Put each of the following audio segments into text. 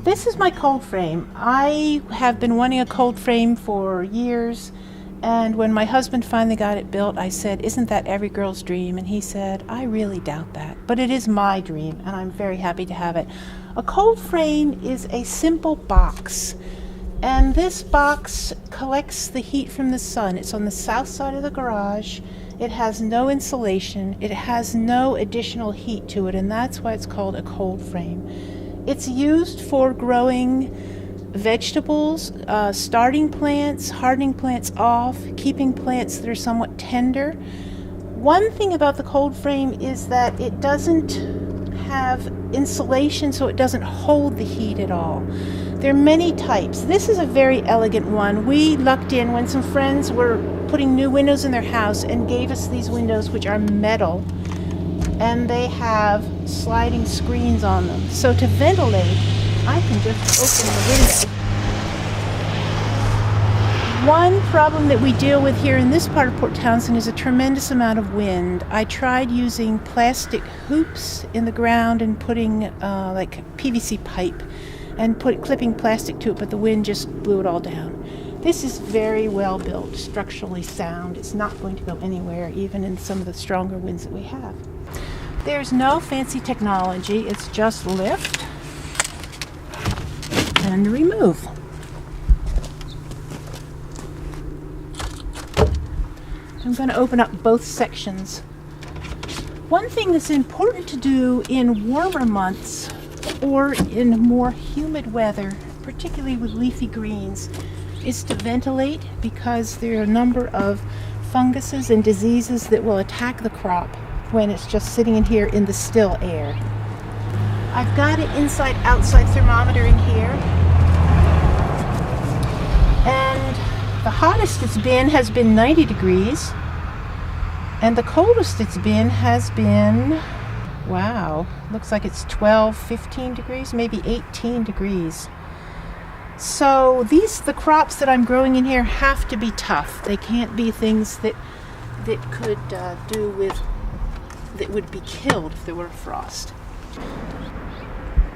This is my cold frame. I have been wanting a cold frame for years, and when my husband finally got it built, I said, "Isn't that every girl's dream?" And he said, "I really doubt that, but it is my dream, and I'm very happy to have it." A cold frame is a simple box, and this box collects the heat from the sun. It's on the south side of the garage. It has no insulation. It has no additional heat to it, and that's why it's called a cold frame. It's used for growing vegetables, starting plants, hardening plants off, keeping plants that are somewhat tender. One thing about the cold frame is that it doesn't have insulation, so it doesn't hold the heat at all. There are many types. This is a very elegant one. We lucked in when some friends were putting new windows in their house and gave us these windows, which are metal, and they have sliding screens on them. So to ventilate, I can just open the window. One problem that we deal with here in this part of Port Townsend is a tremendous amount of wind. I tried using plastic hoops in the ground and putting like PVC pipe and clipping plastic to it, but the wind just blew it all down. This is very well built, structurally sound. It's not going to go anywhere, even in some of the stronger winds that we have. There's no fancy technology. It's just lift and remove. I'm going to open up both sections. One thing that's important to do in warmer months or in more humid weather, particularly with leafy greens, is to ventilate, because there are a number of funguses and diseases that will attack the crop when it's just sitting in here in the still air. I've got an inside-outside thermometer in here, and the hottest it's been has been 90 degrees, and the coldest it's been has been, wow, looks like it's 12, 15 degrees, maybe 18 degrees. So the crops that I'm growing in here have to be tough. They can't be things that would be killed if there were a frost.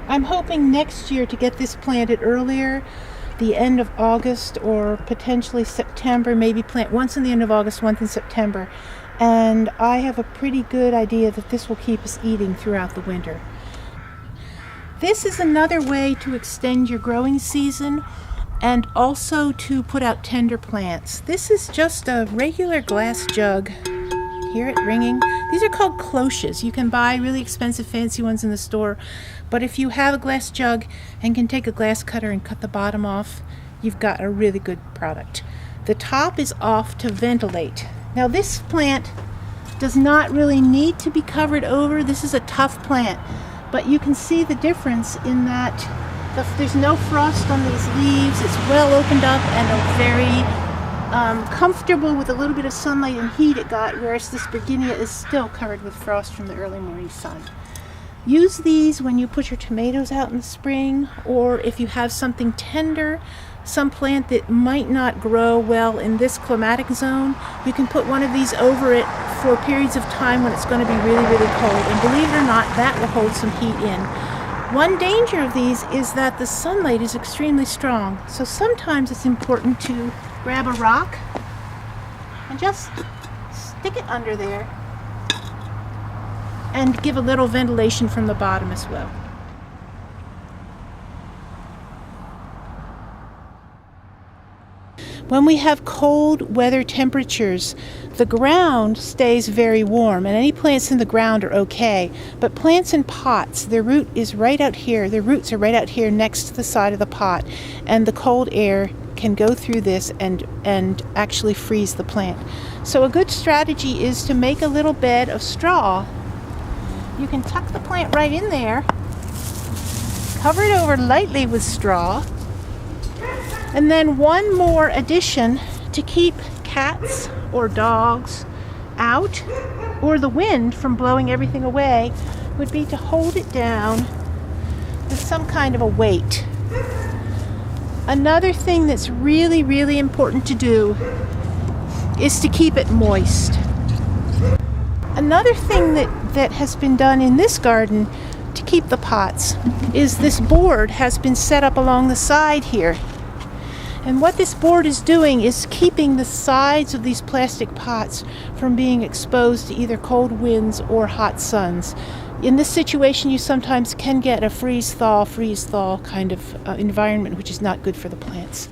I'm hoping next year to get this planted earlier, the end of August or potentially September, maybe plant once in the end of August, once in September. And I have a pretty good idea that this will keep us eating throughout the winter. This is another way to extend your growing season and also to put out tender plants. This is just a regular glass jug. Hear it ringing? These are called cloches. You can buy really expensive fancy ones in the store, but if you have a glass jug and can take a glass cutter and cut the bottom off, you've got a really good product. The top is off to ventilate. Now this plant does not really need to be covered over. This is a tough plant, but you can see the difference in that there's no frost on these leaves. It's well opened up and very comfortable with a little bit of sunlight and heat it got, whereas this Berginia is still covered with frost from the early morning sun. Use these when you put your tomatoes out in the spring, or if you have something tender, some plant that might not grow well in this climatic zone, you can put one of these over it for periods of time when it's going to be really, really cold. And believe it or not, that will hold some heat in. One danger of these is that the sunlight is extremely strong, so sometimes it's important to grab a rock and just stick it under there and give a little ventilation from the bottom as well. When we have cold weather temperatures, the ground stays very warm, and any plants in the ground are okay. But plants in pots, their root is right out here. Their roots are right out here next to the side of the pot, and the cold air can go through this and actually freeze the plant. So a good strategy is to make a little bed of straw. You can tuck the plant right in there, cover it over lightly with straw, and then one more addition to keep cats or dogs out or the wind from blowing everything away would be to hold it down with some kind of a weight. Another thing that's really, really important to do is to keep it moist. Another thing that has been done in this garden to keep the pots is this board has been set up along the side here. And what this board is doing is keeping the sides of these plastic pots from being exposed to either cold winds or hot suns. In this situation, you sometimes can get a freeze-thaw kind of environment, which is not good for the plants.